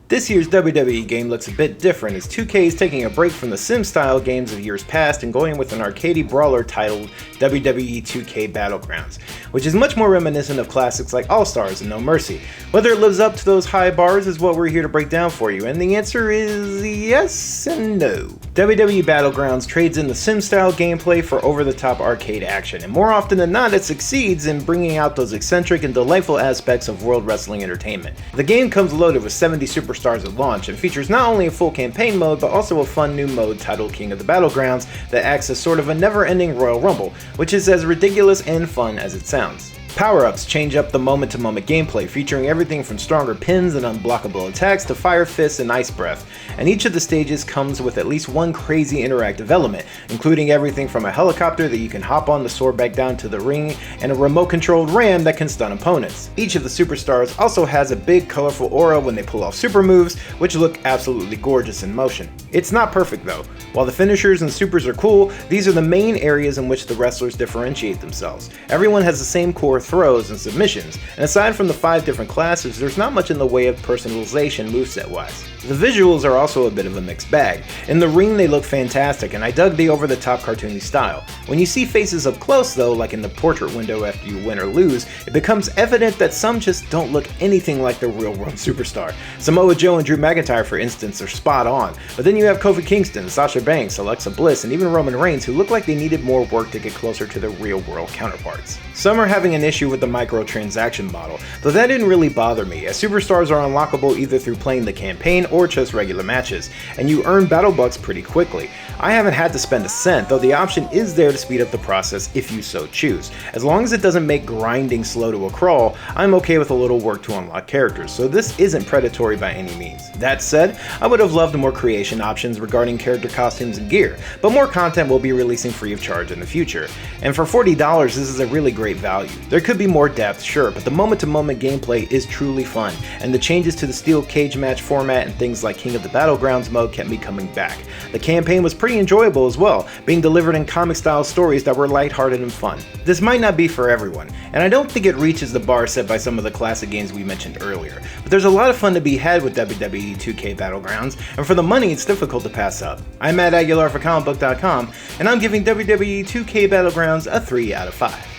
This year's WWE game looks a bit different as 2K is taking a break from the sim-style games of years past and going with an arcadey brawler titled WWE 2K Battlegrounds, which is much more reminiscent of classics like All-Stars and No Mercy. Whether it lives up to those high bars is what we're here to break down for you, and the answer is yes and no. WWE Battlegrounds trades in the sim-style gameplay for over-the-top arcade action, and more often than not it succeeds in bringing out those eccentric and delightful aspects of world wrestling entertainment. The game comes loaded with 70 superstars at launch and features not only a full campaign mode but also a fun new mode titled King of the Battlegrounds that acts as sort of a never-ending Royal Rumble, which is as ridiculous and fun as it sounds. Power-ups change up the moment-to-moment gameplay, featuring everything from stronger pins and unblockable attacks to fire fists and ice breath, and each of the stages comes with at least one crazy interactive element, including everything from a helicopter that you can hop on to soar back down to the ring, and a remote-controlled ram that can stun opponents. Each of the superstars also has a big colorful aura when they pull off super moves, which look absolutely gorgeous in motion. It's not perfect though. While the finishers and supers are cool, these are the main areas in which the wrestlers differentiate themselves. Everyone has the same core throws and submissions, and aside from the 5 different classes, there's not much in the way of personalization moveset wise. The visuals are also a bit of a mixed bag. In the ring they look fantastic, and I dug the over-the-top cartoony style. When you see faces up close though, like in the portrait window after you win or lose, it becomes evident that some just don't look anything like the real world superstar. Samoa Joe and Drew McIntyre for instance are spot on, but then you have Kofi Kingston, Sasha Banks, Alexa Bliss, and even Roman Reigns who look like they needed more work to get closer to their real world counterparts. Some are having an issue with the microtransaction model, though that didn't really bother me, as superstars are unlockable either through playing the campaign or just regular matches, and you earn battle bucks pretty quickly. I haven't had to spend a cent, though the option is there to speed up the process if you so choose. As long as it doesn't make grinding slow to a crawl, I'm okay with a little work to unlock characters, so this isn't predatory by any means. That said, I would have loved more creation options regarding character costumes and gear, but more content will be releasing free of charge in the future. And for $40, this is a really great value. There could be more depth, sure, but the moment-to-moment gameplay is truly fun, and the changes to the steel cage match format and things like King of the Battlegrounds mode kept me coming back. The campaign was pretty enjoyable as well, being delivered in comic-style stories that were lighthearted and fun. This might not be for everyone, and I don't think it reaches the bar set by some of the classic games we mentioned earlier, but there's a lot of fun to be had with WWE 2K Battlegrounds, and for the money it's difficult to pass up. I'm Matt Aguilar for Comicbook.com, and I'm giving WWE 2K Battlegrounds a 3 out of 5.